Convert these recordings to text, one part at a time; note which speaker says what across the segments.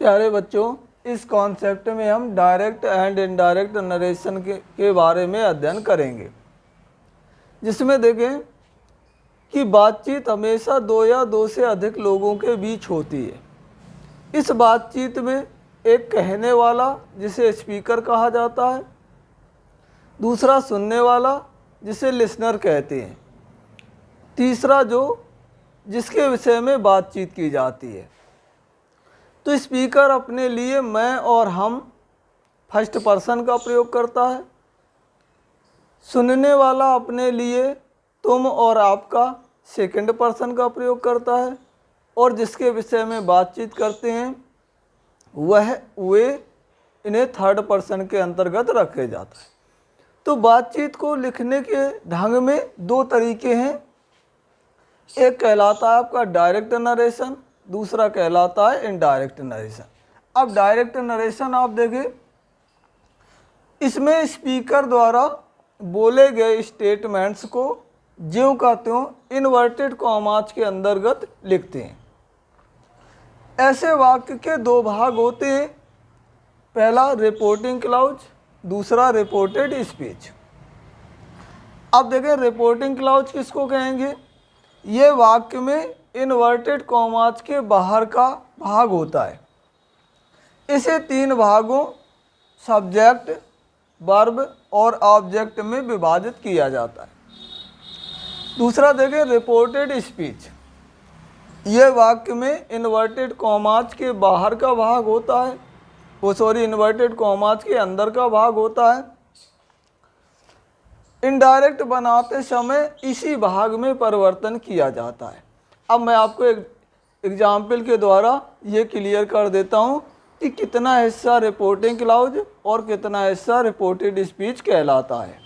Speaker 1: प्यारे बच्चों, इस कॉन्सेप्ट में हम डायरेक्ट एंड इनडायरेक्ट नरेशन के बारे में अध्ययन करेंगे, जिसमें देखें कि बातचीत हमेशा दो या दो से अधिक लोगों के बीच होती है। इस बातचीत में एक कहने वाला जिसे स्पीकर कहा जाता है, दूसरा सुनने वाला जिसे लिसनर कहते हैं, तीसरा जिसके विषय में बातचीत की जाती है। तो स्पीकर अपने लिए मैं और हम फर्स्ट पर्सन का प्रयोग करता है, सुनने वाला अपने लिए तुम और आपका सेकंड पर्सन का प्रयोग करता है, और जिसके विषय में बातचीत करते हैं वे इन्हें थर्ड पर्सन के अंतर्गत रखे जाता है। तो बातचीत को लिखने के ढंग में दो तरीके हैं, एक कहलाता है आपका डायरेक्ट नरेशन, दूसरा कहलाता है इनडायरेक्ट नरेशन। अब डायरेक्ट नरेशन आप देखें, इसमें स्पीकर द्वारा बोले गए स्टेटमेंट्स को ज्यों का त्यों इन्वर्टेड कॉमास के अंतर्गत लिखते हैं। ऐसे वाक्य के दो भाग होते हैं, पहला रिपोर्टिंग क्लाउज, दूसरा रिपोर्टेड स्पीच। अब देखें रिपोर्टिंग क्लाउज किसको कहेंगे, ये वाक्य में इन्वर्टेड कॉमास के बाहर का भाग होता है। इसे तीन भागों सब्जेक्ट, वर्ब और ऑब्जेक्ट में विभाजित किया जाता है। दूसरा देखें रिपोर्टेड स्पीच, ये वाक्य में इन्वर्टेड कॉमास के बाहर का भाग होता है, इन्वर्टेड कॉमास के अंदर का भाग होता है। इनडायरेक्ट बनाते समय इसी भाग में परिवर्तन किया जाता है। अब मैं आपको एक एग्जाम्पल के द्वारा ये क्लियर कर देता हूँ कि कितना हिस्सा रिपोर्टिंग क्लाउज और कितना हिस्सा रिपोर्टेड स्पीच कहलाता है।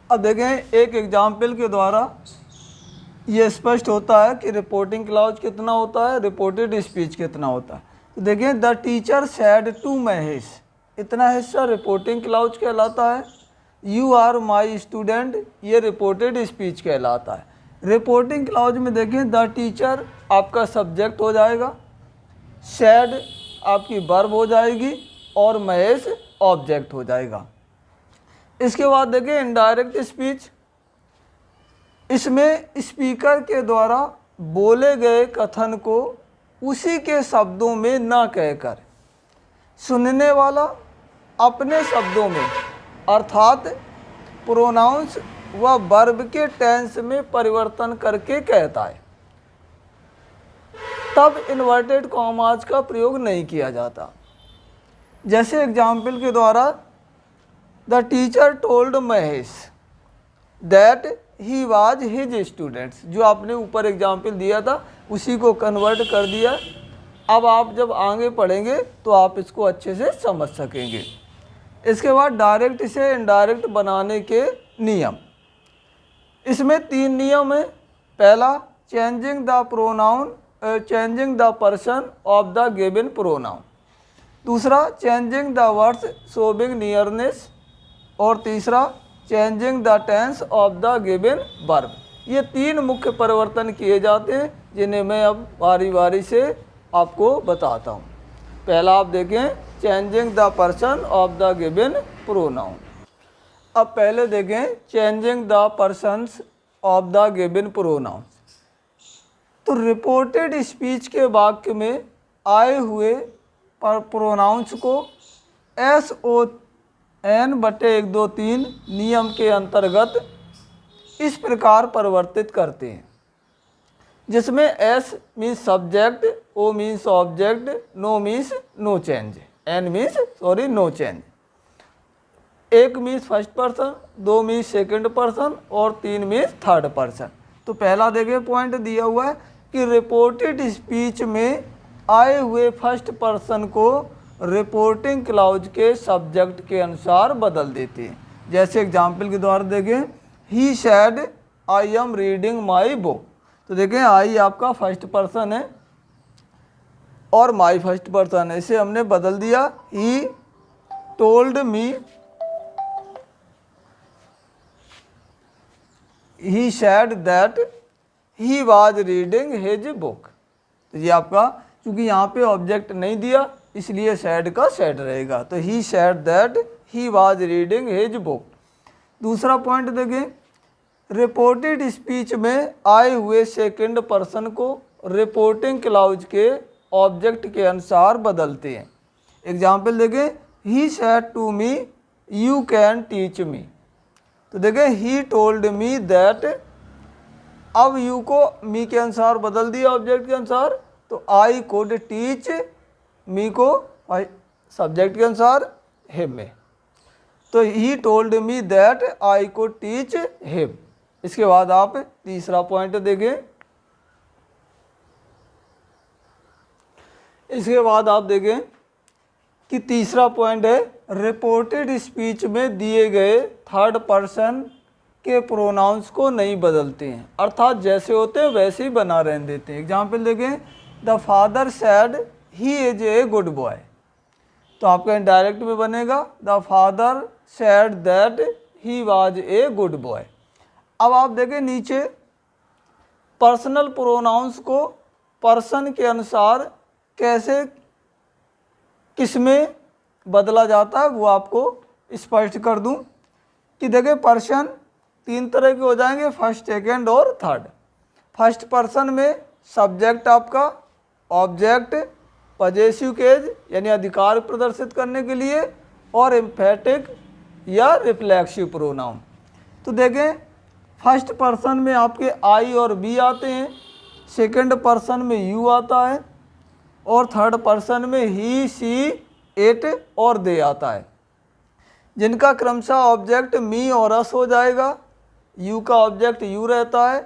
Speaker 1: अब देखें एक एग्जाम्पल के द्वारा ये स्पष्ट होता है कि रिपोर्टिंग क्लाउज कितना होता है, रिपोर्टेड स्पीच कितना होता है। तो देखें the teacher said to Mahesh, इतना हिस्सा रिपोर्टिंग क्लाउज कहलाता है। यू आर माई स्टूडेंट, ये रिपोर्टेड स्पीच कहलाता है। रिपोर्टिंग क्लाउज में देखें द टीचर आपका सब्जेक्ट हो जाएगा, सैड आपकी वर्ब हो जाएगी और महेश ऑब्जेक्ट हो जाएगा। इसके बाद देखें इनडायरेक्ट स्पीच, इसमें स्पीकर के द्वारा बोले गए कथन को उसी के शब्दों में ना कहकर सुनने वाला अपने शब्दों में अर्थात प्रोनाउंस व वर्ब के टेंस में परिवर्तन करके कहता है, तब इन्वर्टेड कॉमास का प्रयोग नहीं किया जाता। जैसे एग्जाम्पल के द्वारा the teacher told Mahesh that he was his students, जो आपने ऊपर एग्जाम्पल दिया था उसी को कन्वर्ट कर दिया। अब आप जब आगे पढ़ेंगे तो आप इसको अच्छे से समझ सकेंगे। इसके बाद डायरेक्ट से इनडायरेक्ट बनाने के नियम, इसमें तीन नियम हैं। पहला changing the pronoun, changing the person of the given pronoun, दूसरा changing the words showing nearness, और तीसरा changing the tense of the given verb. ये तीन मुख्य परिवर्तन किए जाते हैं, जिन्हें मैं अब बारी बारी से आपको बताता हूँ। पहला आप देखें changing the person of the given pronoun. अब पहले देखें changing the persons of the given pronoun. तो रिपोर्टेड स्पीच के वाक्य में आए हुए प्रोनाउंस को SON/123 नियम के अंतर्गत इस प्रकार परिवर्तित करते हैं, जिसमें S means subject, O means object, no means no change, N means no change. 1 means first person, 2 means second person और 3 मीन्स थर्ड पर्सन। तो पहला देखिए पॉइंट दिया हुआ है कि रिपोर्टेड स्पीच में आए हुए फर्स्ट पर्सन को रिपोर्टिंग क्लाउज के सब्जेक्ट के अनुसार बदल देते हैं। जैसे एग्जाम्पल के द्वारा देखें he said I am reading my book, तो देखें आई आपका फर्स्ट पर्सन है और माई फर्स्ट पर्सन है, इसे हमने बदल दिया। ही told me, he said that he was reading his book, तो ये आपका क्योंकि यहाँ पे ऑब्जेक्ट नहीं दिया इसलिए सैड का सैड रहेगा। तो he said that he was reading his book. दूसरा पॉइंट देखें, रिपोर्टेड स्पीच में आए हुए सेकंड पर्सन को रिपोर्टिंग क्लाउज के ऑब्जेक्ट के अनुसार बदलते हैं। एग्जाम्पल देखें, he said to me you can teach me. तो देखें ही टोल्ड मी दैट, अब यू को मी के अनुसार बदल दिया ऑब्जेक्ट के अनुसार, तो आई कुड टीच मी को सब्जेक्ट के अनुसार हिम में। तो he told me that I could teach him. इसके बाद आप तीसरा पॉइंट देखें, इसके बाद आप देखें कि तीसरा पॉइंट है रिपोर्टेड स्पीच में दिए गए थर्ड पर्सन के प्रोनाउंस को नहीं बदलते हैं, अर्थात जैसे होते हैं वैसे ही बना रहने देते हैं। एग्जाम्पल देखें, the father sad he is a good boy. तो आपका इनडायरेक्ट में बनेगा the father sad that he was a good boy. अब आप देखें नीचे पर्सनल प्रोनाउंस को पर्सन के अनुसार कैसे किसमें बदला जाता है वो आपको स्पष्ट कर दूं कि देखिए पर्सन तीन तरह के हो जाएंगे, फर्स्ट सेकेंड और थर्ड। फर्स्ट पर्सन में सब्जेक्ट आपका, ऑब्जेक्ट, पजेसिव केज यानी अधिकार प्रदर्शित करने के लिए, और एम्फेटिक या रिफ्लेक्सिव प्रोनाउन। तो देखें फर्स्ट पर्सन में आपके आई और बी आते हैं, सेकंड पर्सन में यू आता है, और थर्ड पर्सन में ही, सी, इट और दे आता है, जिनका क्रमशः ऑब्जेक्ट मी और अस हो जाएगा। यू का ऑब्जेक्ट यू रहता है,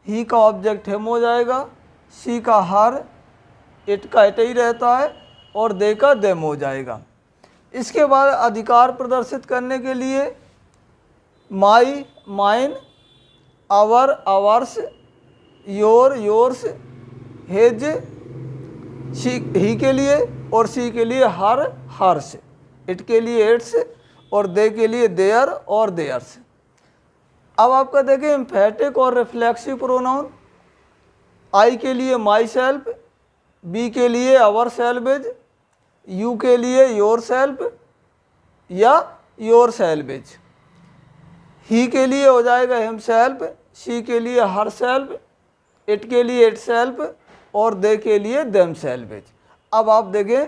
Speaker 1: ही का ऑब्जेक्ट हिम हो जाएगा, सी का हर, इट का इट ही रहता है, और दे का देम हो जाएगा। इसके बाद अधिकार प्रदर्शित करने के लिए my, mine, our, ours, your, yours, his, she, he के लिए, और सी के लिए हर, हर्ष, इट के लिए इट्स, और दे के लिए देयर और देयर्स। अब आपका देखें एम्फेटिक और रिफ्लेक्सिव प्रोनाउन, आई के लिए माई सेल्फ, बी के लिए आवर सेल्वेज, यू के लिए योर सेल्फ या योर सेल्वेज, ही के लिए हो जाएगा हिम सेल्फ, सी के लिए हर सेल्फ, इट के लिए इट सेल्फ, और दे के लिए देम सेल्वेज। अब आप देखें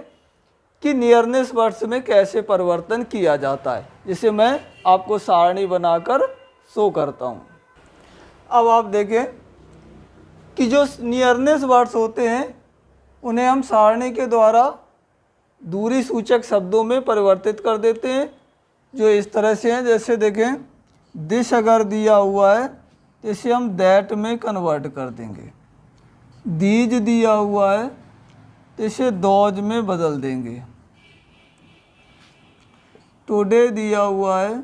Speaker 1: कि नियरनेस वर्ड्स में कैसे परिवर्तन किया जाता है, जिसे मैं आपको सारणी बनाकर शो करता हूँ। अब आप देखें कि जो नियरनेस वर्ड्स होते हैं उन्हें हम सारणी के द्वारा दूरी सूचक शब्दों में परिवर्तित कर देते हैं, जो इस तरह से हैं। जैसे देखें दिस अगर दिया हुआ है तो इसे हम दैट में कन्वर्ट कर देंगे। दीज दिया हुआ है तो इसे दोज में बदल देंगे। टुडे दिया हुआ है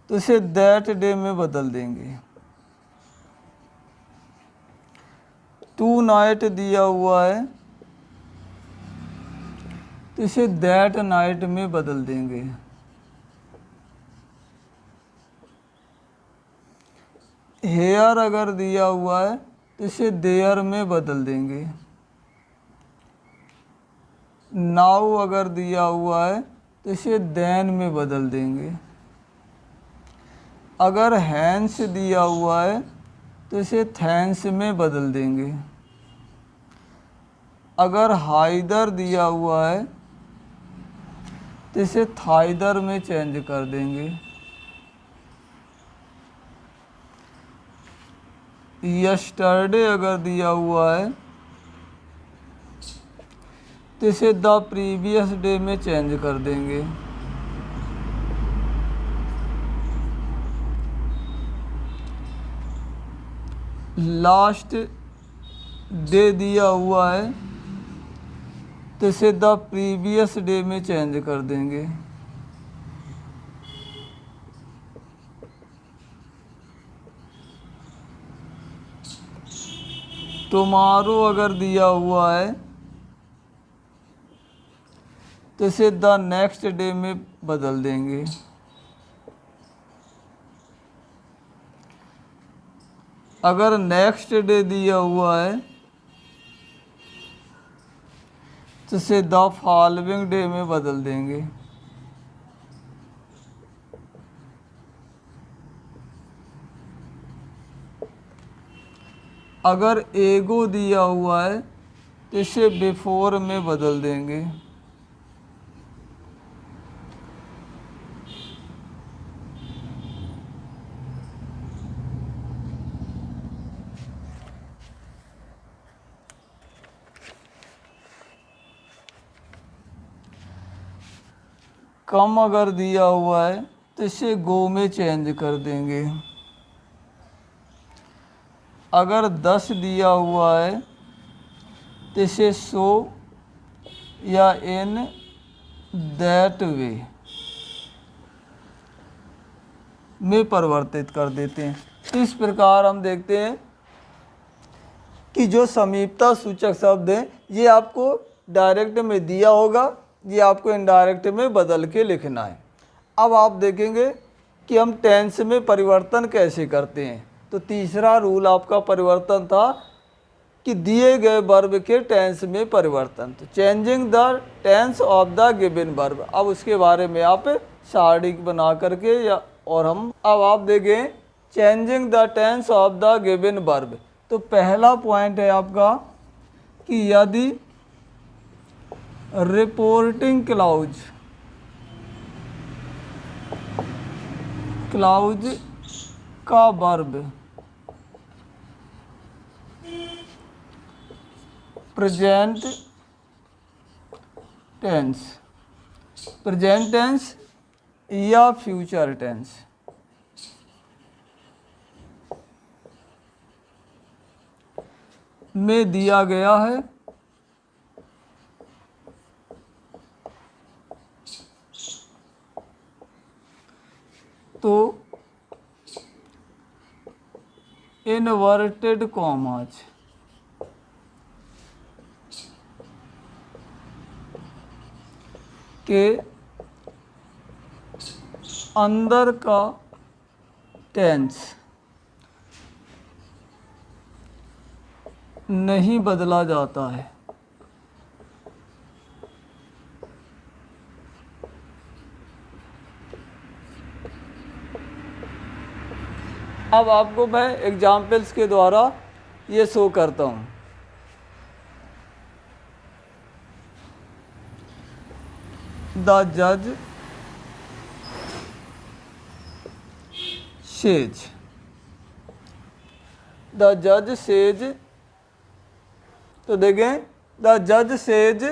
Speaker 1: तो इसे दैट डे में बदल देंगे। टू नाइट दिया हुआ है तो इसे दैट नाइट में बदल देंगे। हेयर अगर दिया हुआ है तो इसे देयर में बदल देंगे। नाउ अगर दिया हुआ है तो इसे देन में बदल देंगे। अगर हैंस दिया हुआ है तो इसे थैंक्स में बदल देंगे। अगर हाइदर दिया हुआ है तो इसे थाइदर में चेंज कर देंगे। यस्टरडे अगर दिया हुआ है तो इसे द प्रीवियस डे में चेंज कर देंगे। लास्ट डे दिया हुआ है तो इसे द प्रीवियस डे में चेंज कर देंगे। टुमारो अगर दिया हुआ है तो इसे द नेक्स्ट डे में बदल देंगे। अगर नेक्स्ट डे दिया हुआ है तो इसे द फॉलोइंग डे में बदल देंगे। अगर एगो दिया हुआ है तो इसे बिफोर में बदल देंगे। कम अगर दिया हुआ है तो इसे गो में चेंज कर देंगे। अगर 10 दिया हुआ है तो इसे सो या इन दैट वे में परिवर्तित कर देते हैं। तो इस प्रकार हम देखते हैं कि जो समीपता सूचक शब्द हैं ये आपको डायरेक्ट में दिया होगा, ये आपको इनडायरेक्ट में बदल के लिखना है। अब आप देखेंगे कि हम टेंस में परिवर्तन कैसे करते हैं। तो तीसरा रूल आपका परिवर्तन था कि दिए गए वर्ब के टेंस में परिवर्तन, तो changing the tense of the given verb. अब उसके बारे में आप सारणी बना करके या और हम अब आप देखें changing the tense of the given verb. तो पहला पॉइंट है आपका कि यदि रिपोर्टिंग क्लाउज का वर्ब प्रेजेंट टेंस या फ्यूचर टेंस में दिया गया है तो इनवर्टेड कॉमाज के अंदर का टेंस नहीं बदला जाता है। अब आपको मैं एग्जाम्पल्स के द्वारा ये शो करता हूँ। द जज सेज, द जज सेज, तो देखें द जज says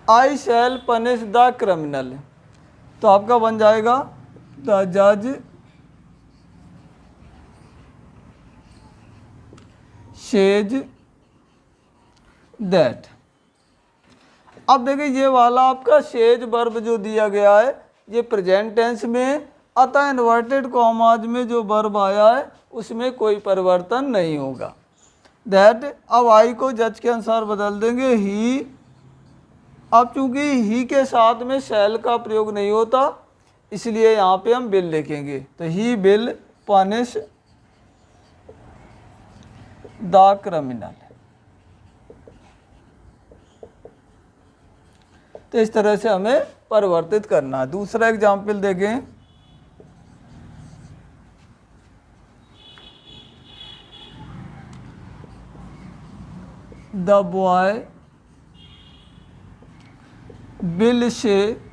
Speaker 1: I shall punish the criminal, तो आपका बन जाएगा द जज सेज दैट। अब देखिए ये वाला आपका सेज वर्ब जो दिया गया है ये प्रेजेंट टेंस में है, अतः इन्वर्टेड कॉमाज में जो वर्ब आया है उसमें कोई परिवर्तन नहीं होगा। दैट, अब आई को जज के अनुसार बदल देंगे ही। अब चूंकि ही के साथ में शैल का प्रयोग नहीं होता इसलिए यहाँ पे हम विल लिखेंगे, तो he will punish the criminal. तो इस तरह से हमें परिवर्तित करना है। दूसरा एग्जाम्पल देखें, the boy will say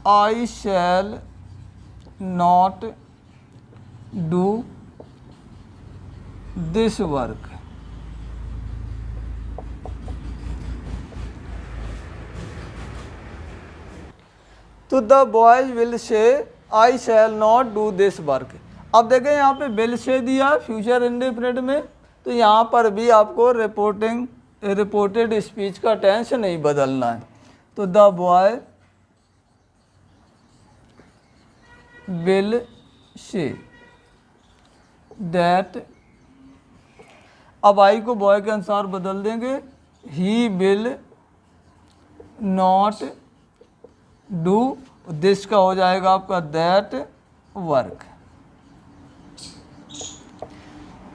Speaker 1: I shall not do this work। तो the boys will say I shall not do this work. अब देखें यहाँ पे विल से दिया है फ्यूचर इंडेफिनिट में, तो यहाँ पर भी आपको रिपोर्टेड स्पीच का टेंस नहीं बदलना है। तो the boy will say that, अब आई को बॉय के अनुसार बदल देंगे, he will not do, this का हो जाएगा आपका दैट वर्क।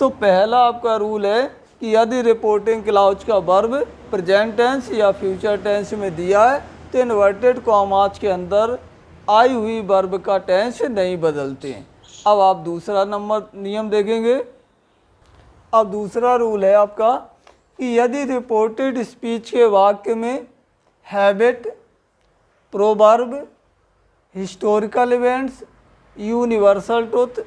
Speaker 1: तो पहला आपका रूल है कि यदि रिपोर्टिंग क्लाउज का वर्ब प्रेजेंट टेंस या फ्यूचर टेंस में दिया है तो इन्वर्टेड कॉमास के अंदर आई हुई वर्ब का टेंस नहीं बदलते हैं। अब आप दूसरा नंबर नियम देखेंगे। अब दूसरा रूल है आपका कि यदि रिपोर्टेड स्पीच के वाक्य में habit, proverb, historical events, universal truth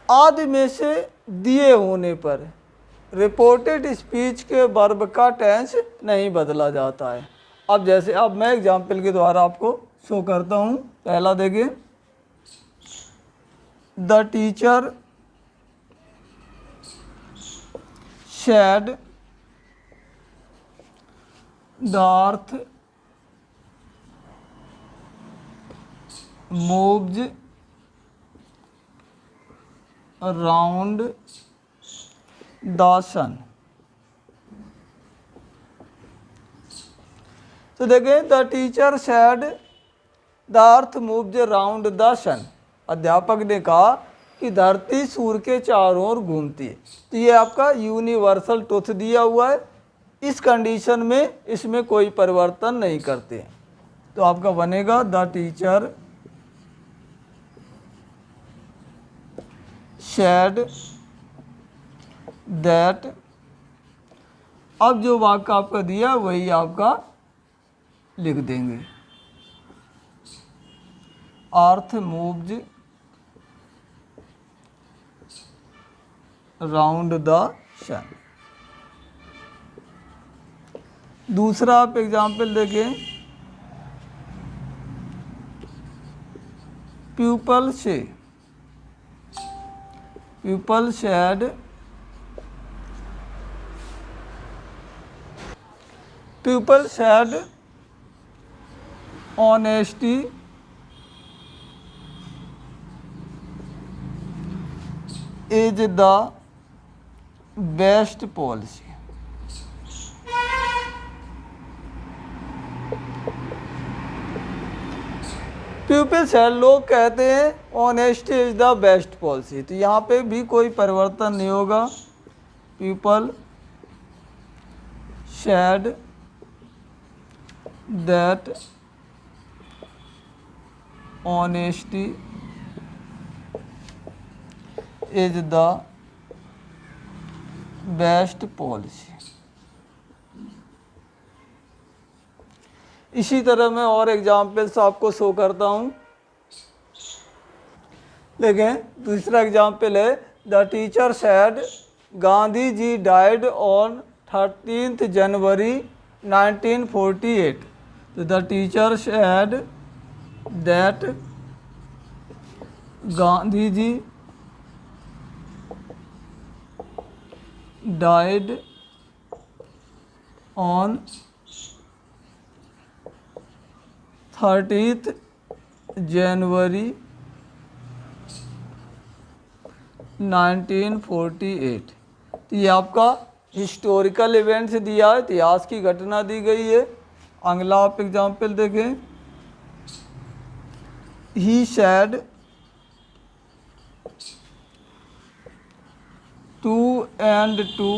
Speaker 1: आदि में से दिए होने पर रिपोर्टेड स्पीच के वर्ब का टेंस नहीं बदला जाता है। अब जैसे अब मैं एग्जाम्पल के द्वारा आपको शो करता हूँ। पहला देखिए, the teacher said the earth moves around the sun. तो देखें, the teacher said the earth moves around the sun. अध्यापक ने कहा कि धरती सूर्य के चारों ओर घूमती है। तो ये आपका यूनिवर्सल ट्रुथ दिया हुआ है। इस कंडीशन में इसमें कोई परिवर्तन नहीं करते। तो आपका बनेगा द टीचर शेड दैट। अब जो वाक्य आपका दिया वही आपका लिख देंगे, earth moves round the sun. दूसरा आप एग्जाम्पल देखें, पीपल से people said people said honesty is the best policy. Peoples है, लोग कहते हैं honesty is the best policy. तो यहाँ पे भी कोई परिवर्तन नहीं होगा। People said that honesty is the best policy. इसी तरह मैं और एग्जाम्पल्स आपको शो करता हूँ। देखें, दूसरा एग्जाम्पल है, the teacher said Gandhi ji died on 13 January 1948। तो the teacher said that Gandhi ji died on 30 January 1948। तो ये आपका हिस्टोरिकल इवेंट्स दिया है, इतिहास की घटना दी गई है। अगला आप एग्जाम्पल देखें, he said 2 and 2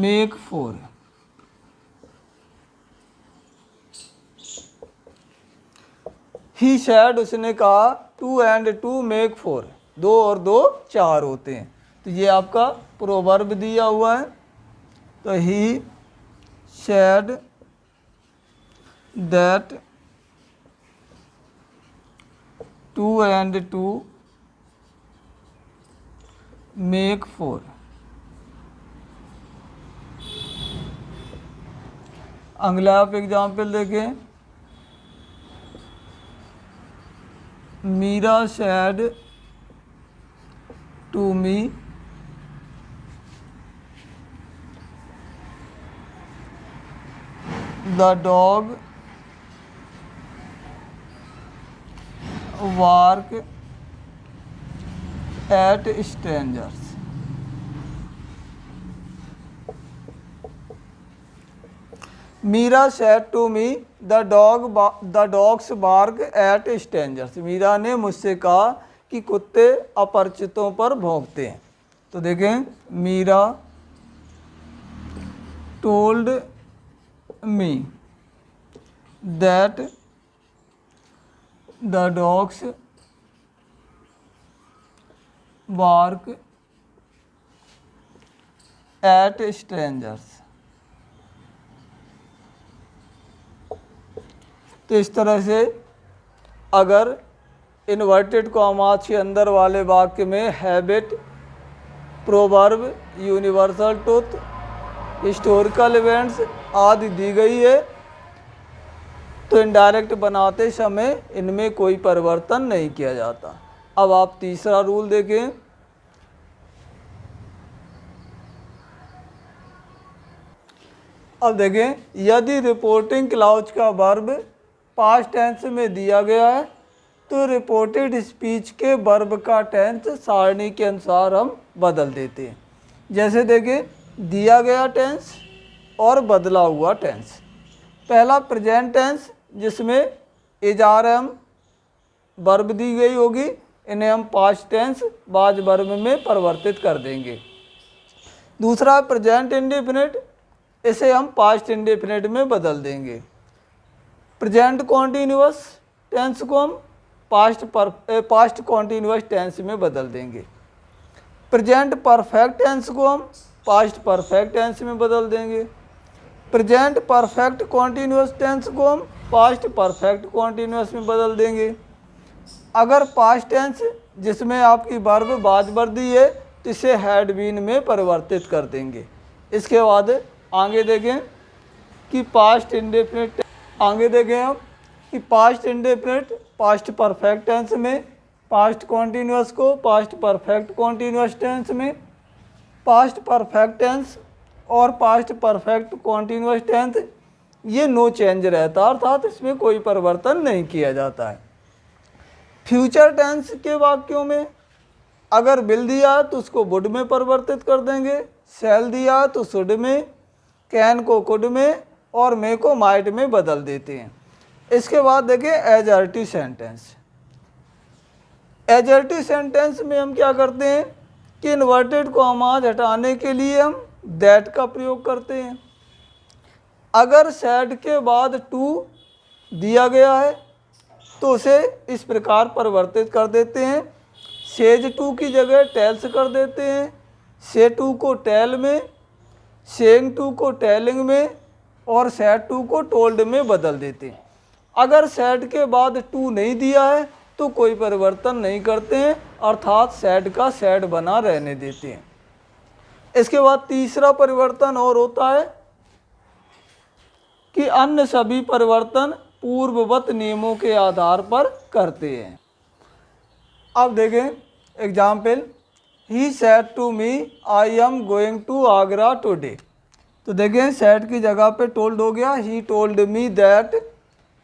Speaker 1: make 4। He said, उसने कहा 2 and 2 make 4, 2 और 2 4 होते हैं। तो ये आपका प्रोवर्ब दिया हुआ है। तो he said that 2 and 2 make 4। अगला आप एग्जाम्पल देखें, Meera said to me the dog bark at strangers। Meera said to me the dogs bark at strangers. Meera ने मुझसे कहा कि कुत्ते अपरिचितों पर भौंकते हैं। तो देखें, Meera told me that the dogs bark at strangers. तो इस तरह से अगर इन्वर्टेड कॉमास के अंदर वाले वाक्य में habit, proverb, universal truth, historical events आदि दी गई है तो इनडायरेक्ट बनाते समय इनमें कोई परिवर्तन नहीं किया जाता। अब आप तीसरा रूल देखें। अब देखें, यदि रिपोर्टिंग क्लाउज का वर्ब पास्ट टेंस में दिया गया है तो रिपोर्टेड स्पीच के वर्ब का टेंस सारणी के अनुसार हम बदल देते हैं। जैसे देखें, दिया गया टेंस और बदला हुआ टेंस। पहला प्रेजेंट टेंस जिसमें इजारम वर्ब दी गई होगी, इन्हें हम पास्ट टेंस बाज वर्ब में परिवर्तित कर देंगे। दूसरा प्रेजेंट इंडेफिनिट, इसे हम पास्ट इंडेफिनिट में बदल देंगे। प्रेजेंट कॉन्टीन्यूअस टेंस को हम पास्ट कॉन्टीन्यूअस टेंस में बदल देंगे। प्रेजेंट परफेक्ट टेंस को हम पास्ट परफेक्ट टेंस में बदल देंगे। प्रेजेंट परफेक्ट कॉन्टीन्यूअस टेंस को हम पास्ट परफेक्ट कॉन्टीन्यूअस में बदल देंगे। अगर पास्ट टेंस जिसमें आपकी वर्ब बाज वर्दी है तो इसे हैड बीन में परिवर्तित कर देंगे। इसके बाद आगे देखें कि पास्ट इंडेफिनिट, आगे देखें हम कि past indefinite past perfect tense में, पास्ट कॉन्टीन्यूअस को पास्ट परफेक्ट कॉन्टीन्यूअस टेंस में, पास्ट परफेक्ट टेंस और पास्ट परफेक्ट कॉन्टीन्यूअस टेंस ये नो चेंज रहता है, अर्थात इसमें कोई परिवर्तन नहीं किया जाता है। फ्यूचर टेंस के वाक्यों में अगर विल दिया तो उसको वुड में परिवर्तित कर देंगे, शैल दिया तो शुड में, कैन को कुड में और मे को माइट में बदल देते हैं। इसके बाद देखिए एजर्टिव सेंटेंस। एजर्टिव सेंटेंस में हम क्या करते हैं कि इन्वर्टेड कॉमास हटाने के लिए हम दैट का प्रयोग करते हैं। अगर सैड के बाद टू दिया गया है तो उसे इस प्रकार परिवर्तित कर देते हैं, सेज टू की जगह टेल्स कर देते हैं, से टू को टेल में, सेइंग टू को टेलिंग में और सैड टू को टोल्ड में बदल देते हैं। अगर सैड के बाद टू नहीं दिया है तो कोई परिवर्तन नहीं करते हैं, अर्थात सैड का सैड बना रहने देते हैं। इसके बाद तीसरा परिवर्तन और होता है कि अन्य सभी परिवर्तन पूर्ववत नियमों के आधार पर करते हैं। अब देखें example, he said to me I am going to Agra today. तो देखें सेड की जगह पे टोल्ड हो गया, he told me that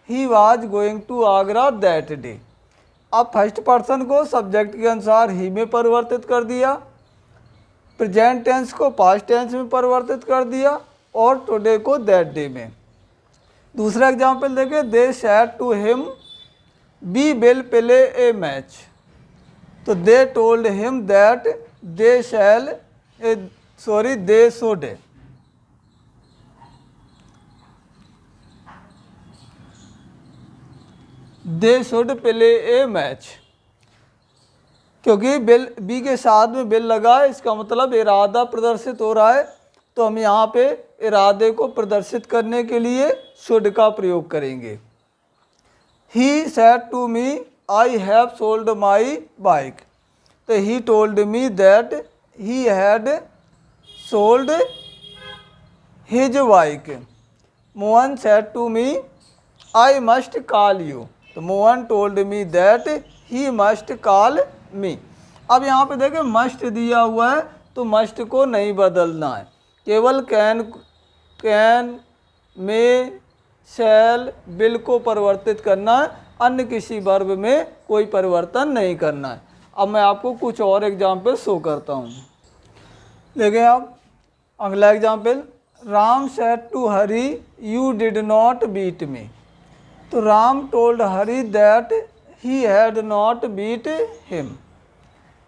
Speaker 1: he was going to Agra that day. अब फर्स्ट पर्सन को सब्जेक्ट के अनुसार ही में परिवर्तित कर दिया, प्रेजेंट टेंस को पास्ट टेंस में परिवर्तित कर दिया और टुडे को दैट डे में। दूसरा एग्जाम्पल देखें, they said to him we will play a match. तो they told him that they should. They should play a match, क्योंकि बिल बी के साथ में बिल लगा है, इसका मतलब इरादा प्रदर्शित हो रहा है, तो हम यहाँ पे इरादे को प्रदर्शित करने के लिए शुड का प्रयोग करेंगे। He said to me I have sold my bike. तो he told me that he had sold his bike. Mohan said to me I must call you. तो Mohan told me that he must call me. अब यहाँ पे देखें must दिया हुआ है तो मस्ट को नहीं बदलना है, केवल कैन में शैल विल को परिवर्तित करना है, अन्य किसी वर्ब में कोई परिवर्तन नहीं करना है। अब मैं आपको कुछ और एग्जाम्पल शो करता हूँ। देखें आप अगला example, Ram said to Hari you did not beat me. तो Ram told Hari that he had not beat him.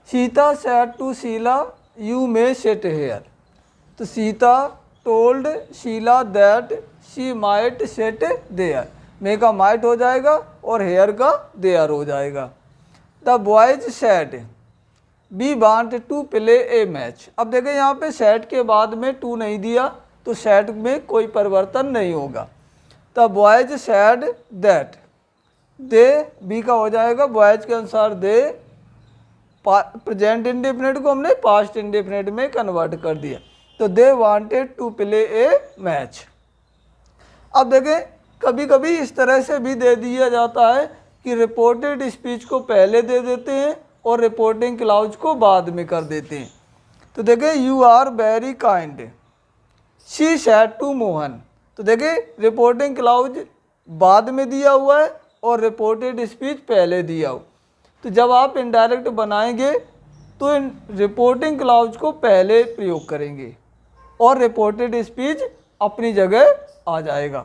Speaker 1: Sita said to Sheela, you may sit here. तो Sita told Sheila that she might sit there. मे का might हो जाएगा और here का there हो जाएगा. The boys said, we want to play a match. अब देखें यहाँ पे set के बाद में to नहीं दिया तो set में कोई परिवर्तन नहीं होगा. The boys said that they be का हो जाएगा, boys के अनुसार they प्रेजेंट इंडेफिनिट को हमने पास्ट इंडेफिनिट में कन्वर्ट कर दिया. तो they wanted to play a match. अब देखें कभी कभी इस तरह से भी दे दिया जाता है कि रिपोर्टेड स्पीच को पहले दे देते हैं और रिपोर्टिंग क्लाउज को बाद में कर देते हैं. तो देखें you are very kind she said to Mohan. तो देखें रिपोर्टिंग क्लाउज बाद में दिया हुआ है और रिपोर्टेड स्पीच पहले दिया हुआ. तो जब आप इनडायरेक्ट बनाएंगे तो इन रिपोर्टिंग क्लाउज को पहले प्रयोग करेंगे और रिपोर्टेड स्पीच अपनी जगह आ जाएगा.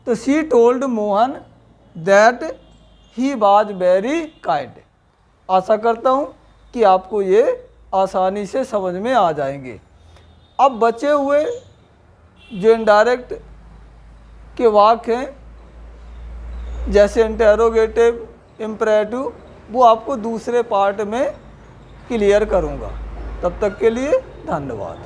Speaker 1: तो she told Mohan that he was very kind. आशा करता हूँ कि आपको ये आसानी से समझ में आ जाएंगे. अब बचे हुए जो इनडायरेक्ट के वाक्य हैं जैसे इंटेरोगेटिव, इम्परेटिव, वो आपको दूसरे पार्ट में क्लियर करूँगा. तब तक के लिए धन्यवाद.